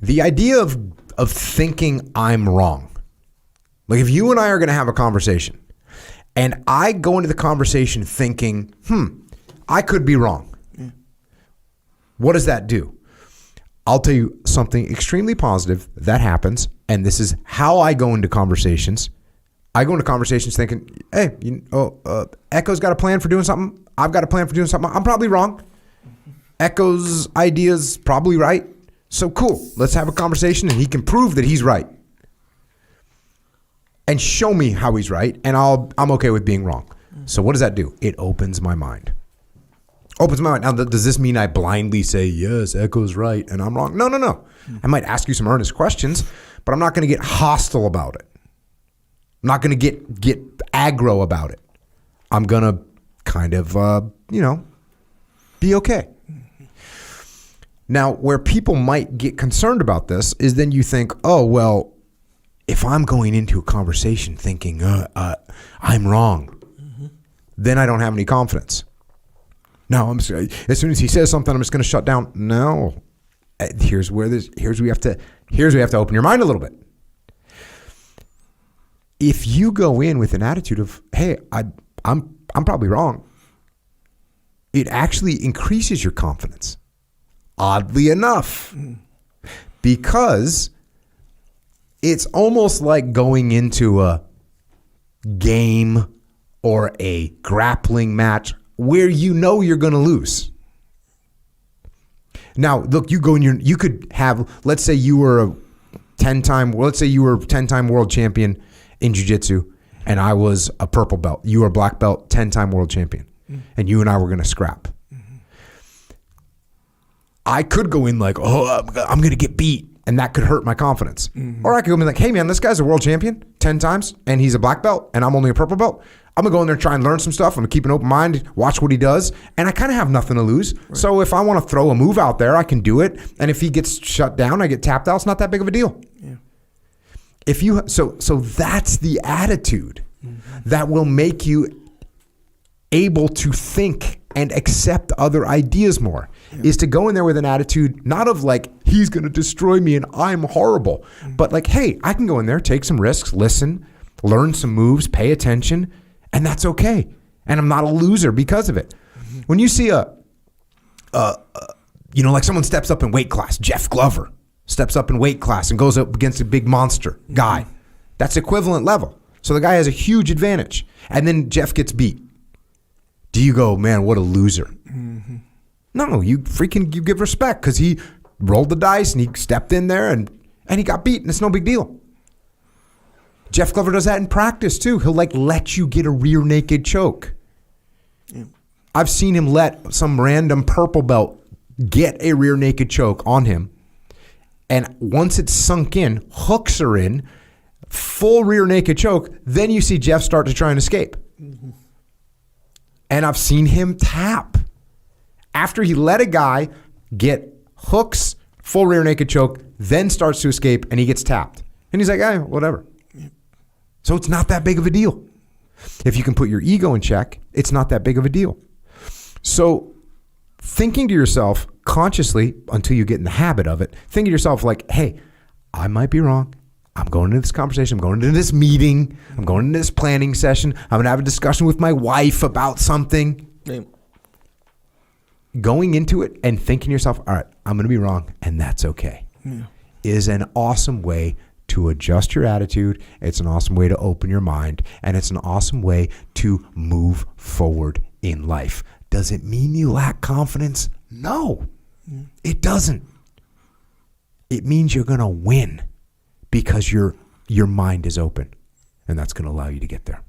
The idea of thinking I'm wrong. Like if you and I are going to have a conversation and I go into the conversation thinking, I could be wrong. Yeah. What does that do? I'll tell you something extremely positive that happens, and this is how I go into conversations. I go into conversations thinking, hey, Echo's got a plan for doing something. I've got a plan for doing something. I'm probably wrong. Echo's idea's probably right. So cool. Let's have a conversation, and he can prove that he's right. And show me how he's right, and I'm okay with being wrong. So what does that do? It opens my mind. Opens my mind. Now, does this mean I blindly say, yes, Echo's right, and I'm wrong? No. I might ask you some earnest questions, but I'm not going to get hostile about it. I'm not going to get aggro about it. I'm going to kind of, be okay. Now, where people might get concerned about this is then you think, oh, well, if I'm going into a conversation thinking I'm wrong, then I don't have any confidence. No, as soon as he says something, I'm just going to shut down. No, here's where we have to open your mind a little bit. If you go in with an attitude of, hey, I'm probably wrong, it actually increases your confidence. Oddly enough, because it's almost like going into a game or a grappling match where you know you're going to lose. Now, look, you go in, you could have, let's say you were a 10-time world champion in jiu-jitsu, and I was a purple belt. You were a black belt, 10-time world champion, and you and I were going to scrap. I could go in like, I'm going to get beat, and that could hurt my confidence. Or I could go in like, hey man, this guy's a world champion 10 times, and he's a black belt, and I'm only a purple belt. I'm going to go in there and try and learn some stuff. I'm going to keep an open mind, watch what he does, and I kind of have nothing to lose. Right. So if I want to throw a move out there, I can do it. And if he gets shut down, I get tapped out. It's not that big of a deal. Yeah. So that's the attitude that will make you able to think and accept other ideas more. Is to go in there with an attitude not of like, he's going to destroy me and I'm horrible, but like, hey, I can go in there, take some risks, listen, learn some moves, pay attention, and that's okay. And I'm not a loser because of it. When you see like someone steps up in weight class, Jeff Glover steps up in weight class and goes up against a big monster guy, that's equivalent level. So the guy has a huge advantage. And then Jeff gets beat. Do you go, man, what a loser? No, you give respect because he rolled the dice and he stepped in there and he got beat and it's no big deal. Jeff Glover does that in practice too. He'll let you get a rear naked choke. Yeah. I've seen him let some random purple belt get a rear naked choke on him. And once it's sunk in, hooks are in, full rear naked choke, then you see Jeff start to try and escape. And I've seen him tap. After he let a guy get hooks, full rear naked choke, then starts to escape, and he gets tapped. And he's like, whatever. So it's not that big of a deal. If you can put your ego in check, it's not that big of a deal. So thinking to yourself consciously, until you get in the habit of it, thinking to yourself like, hey, I might be wrong. I'm going into this conversation. I'm going into this meeting. I'm going into this planning session. I'm going to have a discussion with my wife about something. Yeah. Going into it and thinking to yourself, all right, I'm going to be wrong, and that's okay, is an awesome way to adjust your attitude. It's an awesome way to open your mind, and it's an awesome way to move forward in life. Does it mean you lack confidence? No, it doesn't. It means you're going to win because your mind is open, and that's going to allow you to get there.